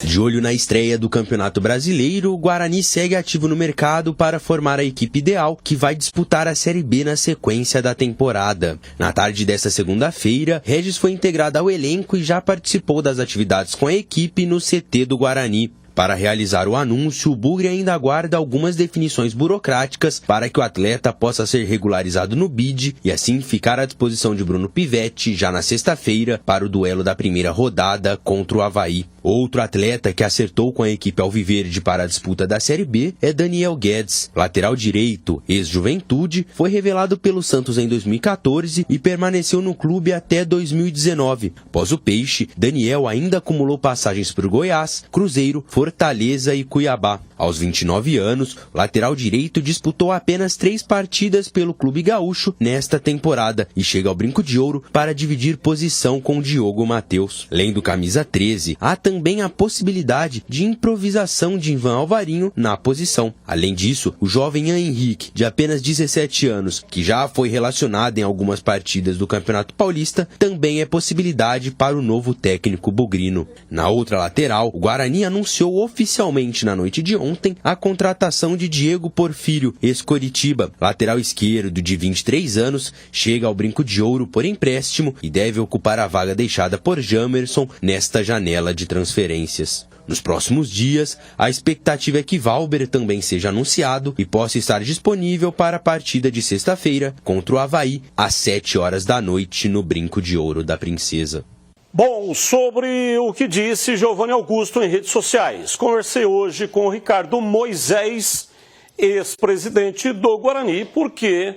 De olho na estreia do Campeonato Brasileiro, o Guarani segue ativo no mercado para formar a equipe ideal que vai disputar a Série B na sequência da temporada. Na tarde desta segunda-feira, Regis foi integrado ao elenco e já participou das atividades com a equipe no CT do Guarani. Para realizar o anúncio, o Bugre ainda aguarda algumas definições burocráticas para que o atleta possa ser regularizado no BID e assim ficar à disposição de Bruno Pivetti já na sexta-feira para o duelo da primeira rodada contra o Avaí. Outro atleta que acertou com a equipe alviverde para a disputa da Série B é Daniel Guedes. Lateral direito, ex-Juventude, foi revelado pelo Santos em 2014 e permaneceu no clube até 2019. Após o Peixe, Daniel ainda acumulou passagens por Goiás, Cruzeiro, Fortaleza e Cuiabá. Aos 29 anos, o lateral direito disputou apenas 3 partidas pelo clube gaúcho nesta temporada e chega ao Brinco de Ouro para dividir posição com Diogo Matheus. Além do camisa 13, há também a possibilidade de improvisação de Ivan Alvarinho na posição. Além disso, o jovem Ian Henrique, de apenas 17 anos, que já foi relacionado em algumas partidas do Campeonato Paulista, também é possibilidade para o novo técnico bugrino. Na outra lateral, o Guarani anunciou oficialmente na noite de ontem a contratação de Diego Porfírio, ex-Coritiba. Lateral esquerdo de 23 anos, chega ao Brinco de Ouro por empréstimo e deve ocupar a vaga deixada por Jamerson nesta janela de transferências. Nos próximos dias, a expectativa é que Valber também seja anunciado e possa estar disponível para a partida de sexta-feira contra o Avaí, às 7 horas da noite, no Brinco de Ouro da Princesa. Bom, sobre o que disse Giovanni Augusto em redes sociais, conversei hoje com o Ricardo Moisés, ex-presidente do Guarani, porque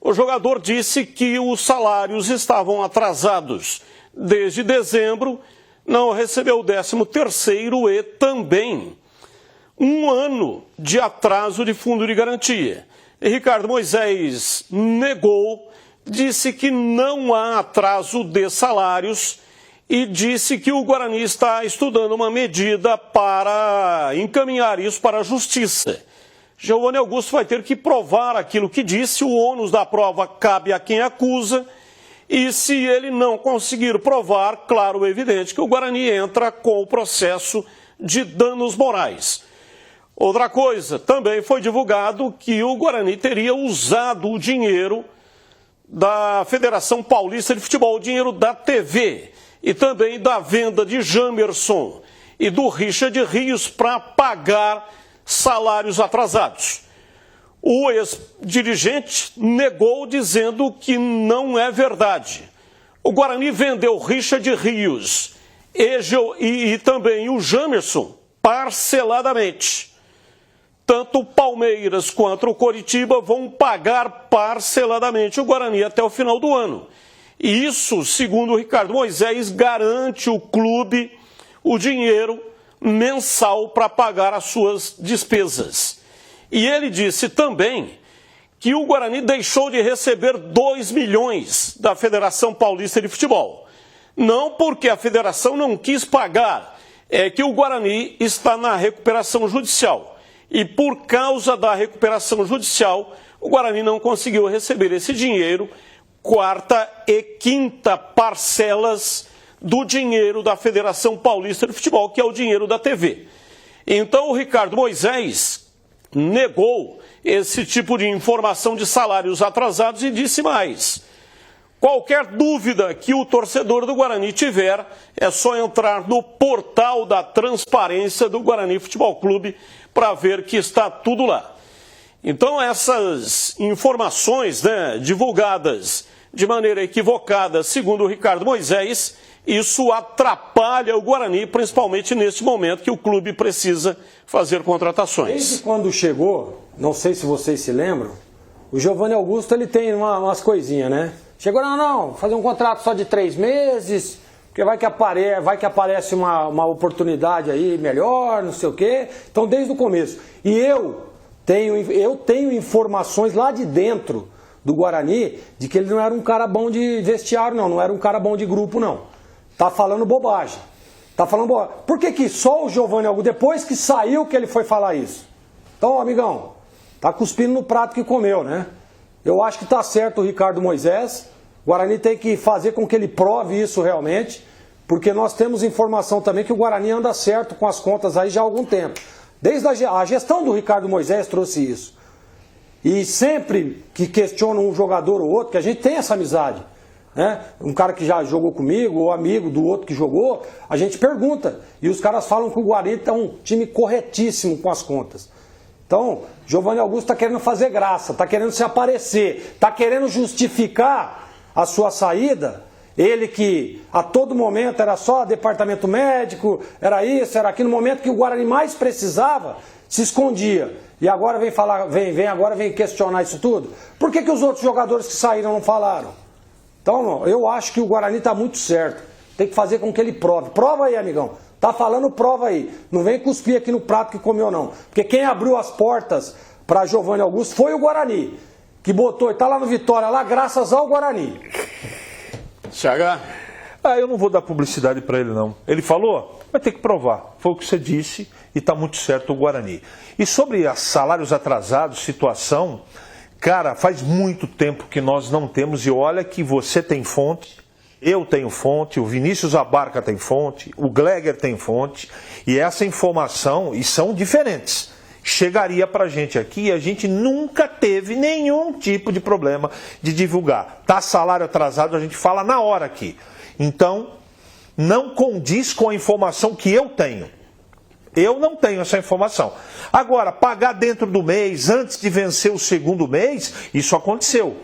o jogador disse que os salários estavam atrasados desde dezembro, não recebeu o 13º e também 1 ano de atraso de fundo de garantia. E Ricardo Moisés negou, disse que não há atraso de salários e disse que o Guarani está estudando uma medida para encaminhar isso para a Justiça. Giovanni Augusto vai ter que provar aquilo que disse, o ônus da prova cabe a quem acusa, e se ele não conseguir provar, claro, evidente que o Guarani entra com o processo de danos morais. Outra coisa, também foi divulgado que o Guarani teria usado o dinheiro da Federação Paulista de Futebol, o dinheiro da TV, e também da venda de Jamerson e do Richard Rios para pagar salários atrasados. O ex-dirigente negou, dizendo que não é verdade. O Guarani vendeu Richard Rios e também o Jamerson parceladamente. Tanto o Palmeiras quanto o Coritiba vão pagar parceladamente o Guarani até o final do ano. E isso, segundo o Ricardo Moisés, garante o clube o dinheiro mensal para pagar as suas despesas. E ele disse também que o Guarani deixou de receber 2 milhões da Federação Paulista de Futebol. Não porque a federação não quis pagar, é que o Guarani está na recuperação judicial. E por causa da recuperação judicial, o Guarani não conseguiu receber esse dinheiro, 4ª e 5ª parcelas do dinheiro da Federação Paulista de Futebol, que é o dinheiro da TV. Então o Ricardo Moisés negou esse tipo de informação de salários atrasados e disse mais: qualquer dúvida que o torcedor do Guarani tiver, é só entrar no portal da transparência do Guarani Futebol Clube para ver que está tudo lá. Então essas informações, divulgadas de maneira equivocada, segundo o Ricardo Moisés, isso atrapalha o Guarani, principalmente neste momento que o clube precisa fazer contratações. Desde quando chegou, não sei se vocês se lembram, o Giovanni Augusto ele tem umas coisinhas, né? Chegou, não, fazer um contrato só de 3 meses, porque vai que aparece uma oportunidade aí melhor, não sei o quê. Então, desde o começo. E eu tenho informações lá de dentro do Guarani de que ele não era um cara bom de vestiário, não era um cara bom de grupo, não. Tá falando bobagem. Por que só o Giovanni Augusto, depois que saiu que ele foi falar isso? Então, amigão, tá cuspindo no prato que comeu, né? Eu acho que tá certo o Ricardo Moisés. O Guarani tem que fazer com que ele prove isso realmente, porque nós temos informação também que o Guarani anda certo com as contas aí já há algum tempo. Desde a gestão do Ricardo Moisés trouxe isso. E sempre que questionam um jogador ou outro, que a gente tem essa amizade, né? Um cara que já jogou comigo, ou amigo do outro que jogou, a gente pergunta. E os caras falam que o Guarani é um time corretíssimo com as contas. Então, Giovanni Augusto está querendo fazer graça, está querendo se aparecer, está querendo justificar a sua saída. Ele que a todo momento era só departamento médico, era isso, era aquilo. No momento que o Guarani mais precisava, se escondia. E agora vem questionar isso tudo. Por que os outros jogadores que saíram não falaram? Então, eu acho que o Guarani está muito certo. Tem que fazer com que ele prove. Prova aí, amigão. Tá falando, prova aí. Não vem cuspir aqui no prato que comeu, não. Porque quem abriu as portas para Giovanni Augusto foi o Guarani. Que botou, e tá lá no Vitória, lá graças ao Guarani. CH? Eu não vou dar publicidade para ele, não. Ele falou, vai ter que provar. Foi o que você disse e está muito certo o Guarani. E sobre salários atrasados, situação, cara, faz muito tempo que nós não temos, e olha que você tem fonte, eu tenho fonte, o Vinícius Abarca tem fonte, o Gleger tem fonte, e essa informação, e são diferentes, chegaria para a gente aqui e a gente nunca teve nenhum tipo de problema de divulgar. Tá salário atrasado, a gente fala na hora aqui. Então, não condiz com a informação que eu tenho. Eu não tenho essa informação. Agora, pagar dentro do mês, antes de vencer o segundo mês, isso aconteceu.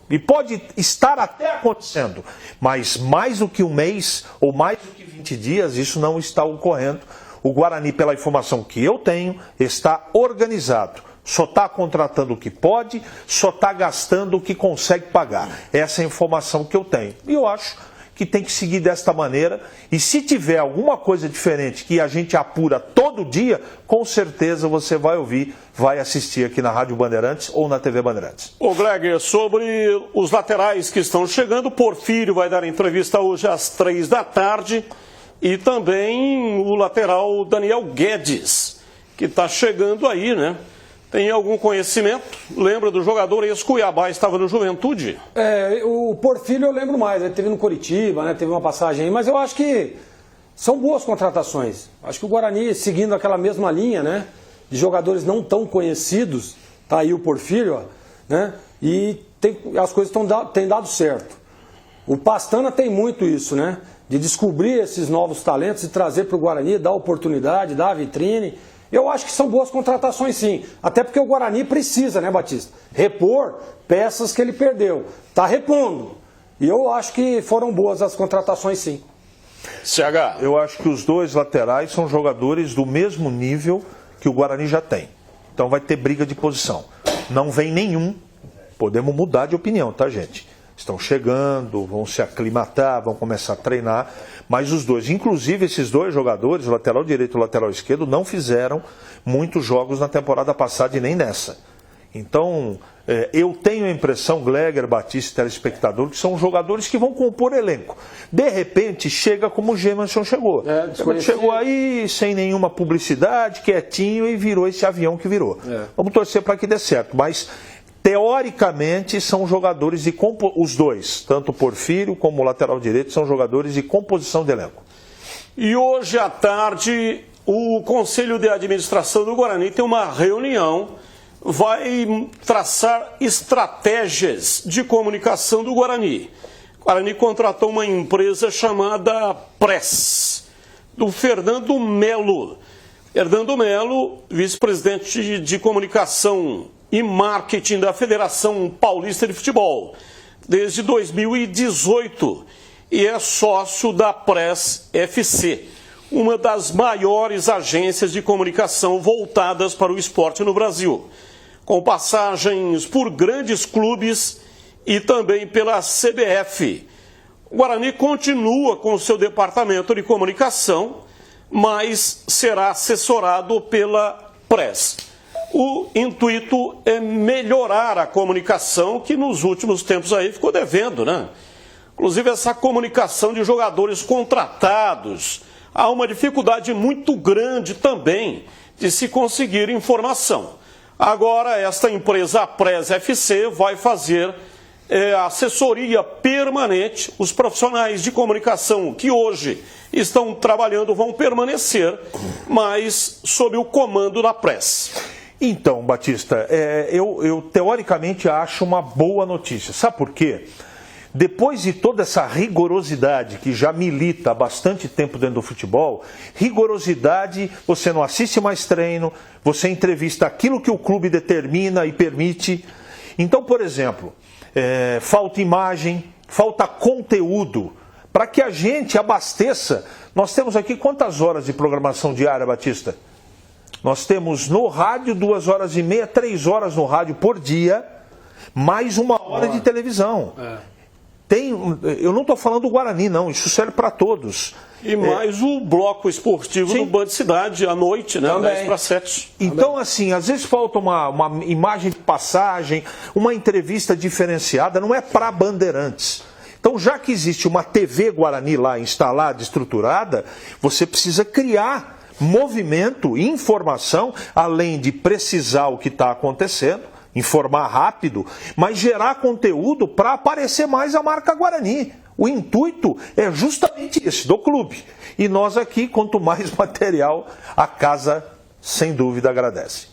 E pode estar até acontecendo. Mas mais do que um mês, ou mais do que 20 dias, isso não está ocorrendo. O Guarani, pela informação que eu tenho, está organizado. Só está contratando o que pode, só está gastando o que consegue pagar. Essa é a informação que eu tenho. E eu acho que tem que seguir desta maneira, e se tiver alguma coisa diferente que a gente apura todo dia, com certeza você vai ouvir, vai assistir aqui na Rádio Bandeirantes ou na TV Bandeirantes. Ô Gleger, sobre os laterais que estão chegando, o Porfírio vai dar entrevista hoje às 3 da tarde, e também o lateral Daniel Guedes, que está chegando aí, né? Tem algum conhecimento? Lembra do jogador ex-Cuiabá, estava no Juventude? O Porfírio eu lembro mais, ele teve no Coritiba, né, teve uma passagem aí, mas eu acho que são boas contratações. Acho que o Guarani, seguindo aquela mesma linha, né, de jogadores não tão conhecidos, tá aí o Porfírio, ó, né, e as coisas têm dado certo. O Pastana tem muito isso, né, de descobrir esses novos talentos e trazer para o Guarani, dar oportunidade, dar vitrine. Eu acho que são boas contratações, sim. Até porque o Guarani precisa, né, Batista? Repor peças que ele perdeu. Está repondo. E eu acho que foram boas as contratações, sim. CH. Eu acho que os dois laterais são jogadores do mesmo nível que o Guarani já tem. Então vai ter briga de posição. Não vem nenhum. Podemos mudar de opinião, tá, gente? Estão chegando, vão se aclimatar, vão começar a treinar, mas os dois, inclusive esses dois jogadores, o lateral direito e o lateral esquerdo, não fizeram muitos jogos na temporada passada e nem nessa. Então, eu tenho a impressão, Gleger, Batista e telespectador, que são jogadores que vão compor elenco. De repente, chega como o Gemerson chegou. Chegou aí sem nenhuma publicidade, quietinho, e virou esse avião que virou. Vamos torcer para que dê certo, mas teoricamente são jogadores de os dois, tanto o Porfírio como o lateral direito, são jogadores de composição de elenco. E hoje à tarde, o Conselho de Administração do Guarani tem uma reunião, vai traçar estratégias de comunicação do Guarani. O Guarani contratou uma empresa chamada Press, do Fernando Melo. Fernando Melo, vice-presidente de comunicação e marketing da Federação Paulista de Futebol, desde 2018, e é sócio da Press FC, uma das maiores agências de comunicação voltadas para o esporte no Brasil, com passagens por grandes clubes e também pela CBF. O Guarani continua com seu departamento de comunicação, mas será assessorado pela Press. O intuito é melhorar a comunicação que nos últimos tempos aí ficou devendo, né? Inclusive essa comunicação de jogadores contratados. Há uma dificuldade muito grande também de se conseguir informação. Agora esta empresa, a Press FC, vai fazer assessoria permanente. Os profissionais de comunicação que hoje estão trabalhando vão permanecer, mas sob o comando da Press. Então, Batista, eu teoricamente acho uma boa notícia. Sabe por quê? Depois de toda essa rigorosidade que já milita há bastante tempo dentro do futebol, rigorosidade, você não assiste mais treino, você entrevista aquilo que o clube determina e permite. Então, por exemplo, falta imagem, falta conteúdo, para que a gente abasteça. Nós temos aqui quantas horas de programação diária, Batista? Nós temos no rádio 2h30, 3 horas no rádio por dia, mais 1 hora de televisão. Eu não estou falando do Guarani, não, isso serve para todos. E mais o bloco esportivo do Band Cidade, à noite, né? 10:07. Então, assim, às vezes falta uma imagem de passagem, uma entrevista diferenciada, não é para bandeirantes. Então, já que existe uma TV Guarani lá instalada, estruturada, você precisa criar movimento, informação, além de precisar o que está acontecendo, informar rápido, mas gerar conteúdo para aparecer mais a marca Guarani. O intuito é justamente esse, do clube. E nós aqui, quanto mais material, a casa, sem dúvida, agradece.